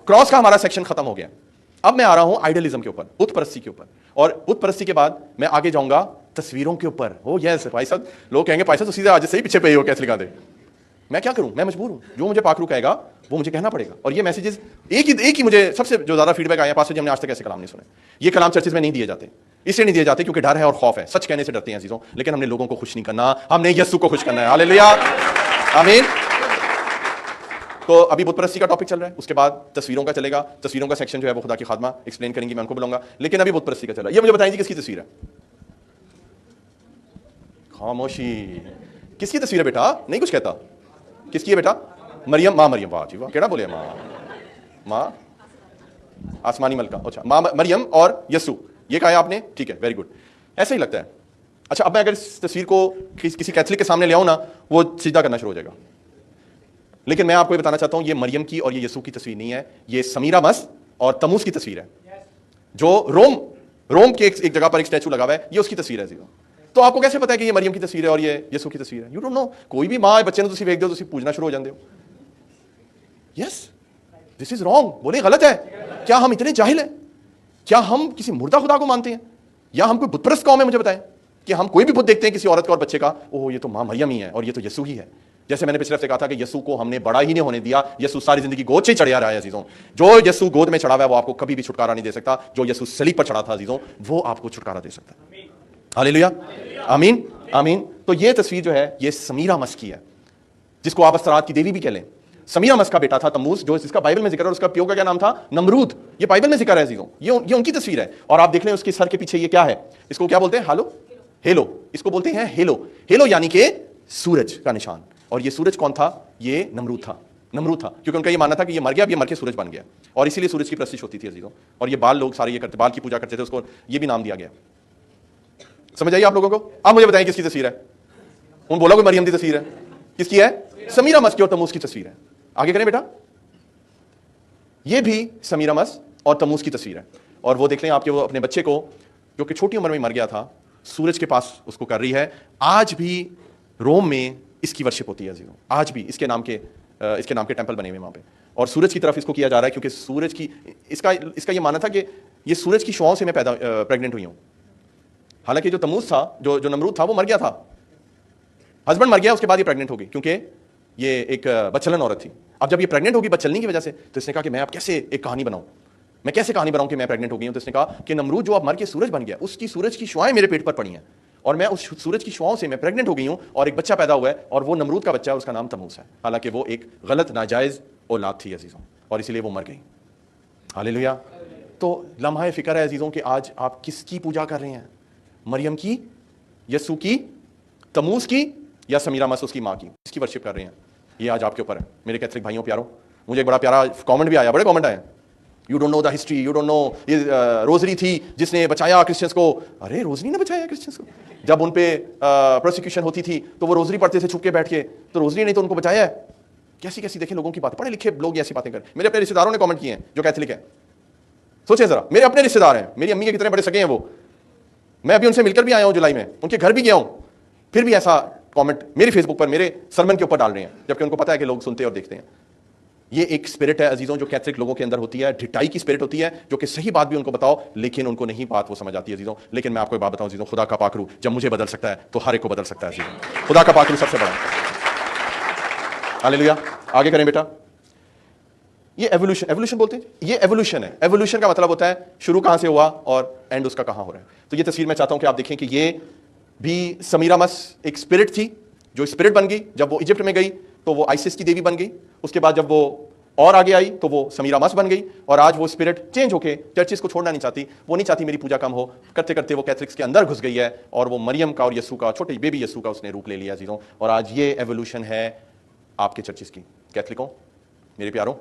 Cross का हमारा section खत्म हो गया। अब मैं आ रहा हूं आइडियलिज्म के ऊपर, बुत परस्ती के ऊपर, और बुत परस्ती के बाद मैं आगे जाऊंगा तस्वीरों के ऊपर। ओ यस भाई साहब, लोग कहेंगे भाई साहब तो सीधे आज से ही पीछे पे ही हो, कैसे लिखा दे। मैं क्या करूं, मैं मजबूर हूं, जो मुझे पाखरू कहेगा वो मुझे कहना पड़ेगा। और ये मैसेजेस एक ही मुझे सबसे जो ज्यादा फीडबैक आया, पास्टर जी हमने आज तक ऐसे कलाम नहीं सुने। ये कलाम चर्चेस में नहीं दिए जाते, इसलिए नहीं दिए जाते क्योंकि डर है और खौफ है, सच कहने से डरते हैं चीजों। लेकिन हमने लोगों को खुश नहीं करना, हमने यीशु को खुश करना है। हालेलुया, आमीन। तो अभी बुत परस्ती का टॉपिक चल रहा है, उसके बाद तस्वीरों का चलेगा। तस्वीरों का सेक्शन जो है वो खुदा की खादमा एक्सप्लेन करेंगी, मैं उनको बुलाऊंगा। लेकिन अभी बुत परस्ती का चल रहा है। ये मुझे बताएंगे किसकी तस्वीर है? खामोशी। किसकी तस्वीर है बेटा? नहीं कुछ कहता। किसकी है बेटा? मरियम, माँ मरियम। वाह जी वाह, केड़ा बोले माँ आसमानी मलका। अच्छा, माँ मरियम और यस्सु, ये कहा है आपने, ठीक है, वेरी गुड, ऐसा ही लगता है। अच्छा, अब मैं अगर इस तस्वीर को किसी कैथलिक के सामने ले आऊं ना, वो सीधा करना शुरू हो जाएगा। लेकिन मैं आपको ये बताना चाहता हूं, ये मरियम की और ये यीशु की तस्वीर नहीं है, ये समीरामस और तमूस की तस्वीर है, जो रोम के एक जगह पर एक स्टैचू लगा हुआ है, ये उसकी तस्वीर है। तो आपको कैसे पता है कि ये मरियम की तस्वीर है और ये यीशु की तस्वीर है? You don't know. कोई भी मां बच्चे ने तुम देख दो, तुम पूछना शुरू हो जाते हो, यस दिस इज रॉन्ग, बोले गलत है। क्या हम इतने जाहिल हैं? क्या हम किसी मुर्दा खुदा को मानते हैं, या हम कोई बुतप्रस्त कौम है? मुझे बताएं कि हम कोई भी बुत देखते हैं किसी औरत का और बच्चे का, ओह ये तो मां मरियम ही है और ये तो यीशु ही है। जैसे मैंने पिछले हफ्ते कहा था कि यीशु को हमने बड़ा ही नहीं होने दिया, यीशु सारी जिंदगी गोद से चढ़ा रहा है अजीजों। जो यीशु गोद में चढ़ा हुआ है वो आपको कभी भी छुटकारा नहीं दे सकता, जो यीशु सलीब पर चढ़ा था अजीजों, वो आपको छुटकारा दे सकता है। हालेलुया, आमीन आमीन। तो ये तस्वीर जो है ये समीरामस की है, जिसको आप अस्तारात की देवी भी कह लें। समीरामस का बेटा था तम्मूज, जो इसका बाइबल में जिक्र है, और उसका पियो का क्या नाम था? नमरूद। ये बाइबल में जिक्र है अजीजों, ये उनकी तस्वीर है। और आप देख लें उसके सर के पीछे ये क्या है, इसको क्या बोलते हैं? हेलो, इसको बोलते हैं हेलो यानी कि सूरज का निशान। और ये सूरज कौन था? ये नमरूद था, क्योंकि उनका ये मानना था कि ये मर गया, अब ये मर के सूरज बन गया, और इसीलिए सूरज की प्रस्तिश होती थी अजीजों। और ये बाल लोग सारे ये करते, बाल की पूजा करते थे, उसको ये भी नाम दिया गया। समझ आइए आप लोगों को? अब मुझे बताएं किसकी तस्वीर है? उन बोला कोई मरियम की तस्वीर है, किसकी है? समीरामस की और तमूस की तस्वीर है। आगे करें बेटा, ये भी समीरामस और तमूस की तस्वीर है। और वो देख लें आपके, वो अपने बच्चे को जो कि छोटी उम्र में मर गया था, सूरज के पास उसको कर रही है। आज भी रोम में इसकी वर्शिप होती है जीरो, आज भी इसके नाम के टेंपल बने हुए वहां पे, और सूरज की तरफ इसको किया जा रहा है, क्योंकि सूरज की इसका ये मानना था कि ये सूरज की शुआओं से मैं प्रेग्नेंट हुई हूं। हालांकि जो तमूस था, जो नमरूद था, वो मर गया था, हस्बैंड मर गया, उसके बाद ये प्रेग्नेंट हो गई, क्योंकि ये एक बच्चलन औरत थी। अब जब ये प्रेग्नेंट होगी बच्चलनी की वजह से, तो इसने कहा कि मैं अब कैसे एक कहानी बनाऊं, मैं कैसे कहानी बनाऊं कि मैं प्रेग्नेंट हो गई हूं। तो इसने कहा कि नमरूद जो अब मर के सूरज बन गया, उसकी सूरज की शुआएं मेरे पेट पर पड़ी हैं, और मैं उस सूरज की शुआओं से मैं प्रेग्नेंट हो गई हूं, और एक बच्चा पैदा हुआ है, और वो नमरूद का बच्चा है, उसका नाम तमूस है। हालांकि वो एक गलत नाजायज औलाद थी अजीजों, और इसीलिए वो मर गई। हालेलुया। तो लम्हा फिक्र है अजीजों कि आज आप किसकी पूजा कर रहे हैं? मरियम की, यस्सु की, तमूस की, या समीरामस उसकी माँ की? किसकी वर्शिप कर रहे हैं? ये आज आपके ऊपर है मेरे कैथलिक भाइयों प्यारों। मुझे एक बड़ा प्यारा कमेंट भी आया, बड़े कमेंट आए, you don't know the history, you don't know ये रोजरी थी जिसने बचाया क्रिश्चियंस को। अरे रोजरी ने बचाया क्रिश्चियंस को? जब उन पे प्रोसिक्यूशन होती थी तो वो रोजरी पढ़ते थे छुप के बैठ के, तो रोजरी ने तो उनको बचाया है। कैसी कैसी देखे लोगों की बात, पढ़े लिखे लोग ऐसी बातें कर। मेरे अपने रिश्तेदारों ने कमेंट किए हैं जो कैथलिक है, सोचे जरा, मेरे अपने रिश्तेदार हैं, मेरी अम्मी के कितने बड़े सगे हैं वो, मैं अभी उनसे मिलकर भी आया हूं जुलाई में, उनके घर भी गया हूं, फिर भी ऐसा कमेंट मेरे फेसबुक पर मेरे सरमन के ऊपर डाल रहे हैं, जबकि उनको पता है कि लोग सुनते और देखते हैं। ये एक स्पिरिट है अजीजों जो कैथलिक लोगों के अंदर होती है, ढिठाई की स्पिरिट होती है, जो कि सही बात भी उनको बताओ लेकिन उनको नहीं बात वो समझ आती है अजीजों। लेकिन मैं आपको एक बात बताऊं अजीजों, खुदा का पाखरू जब मुझे बदल सकता है तो हर एक को बदल सकता है अजीजों। खुदा का पाखरू सबसे बड़ा। हालेलुया। आगे करें बेटा। ये एवोल्यूशन बोलते हैं, ये एवोल्यूशन है। एवोल्यूशन का मतलब होता है शुरू कहां से हुआ और एंड उसका कहां हो रहा है। तो ये तस्वीर मैं चाहता हूं कि आप देखें कि ये भी समीरामस एक स्पिरिट थी, जो स्पिरिट बन गई जब वो इजिप्ट में गई तो वो आइसिस की देवी बन गई। उसके बाद जब वो और आगे आई तो वो समीरामस बन गई, और आज वो स्पिरिट चेंज होके चर्चिस को छोड़ना नहीं चाहती। वो नहीं चाहती मेरी पूजा कम हो, करते करते वो कैथलिक्स के अंदर घुस गई है, और वो मरियम का और यस्सु का, छोटे बेबी यस्सु का उसने रूप ले लिया चीज़ों। और आज ये एवोल्यूशन है आपके चर्चिस की। कैथलिकों मेरे प्यारों,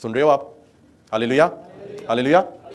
सुन रहे हो आप? Hallelujah, hallelujah.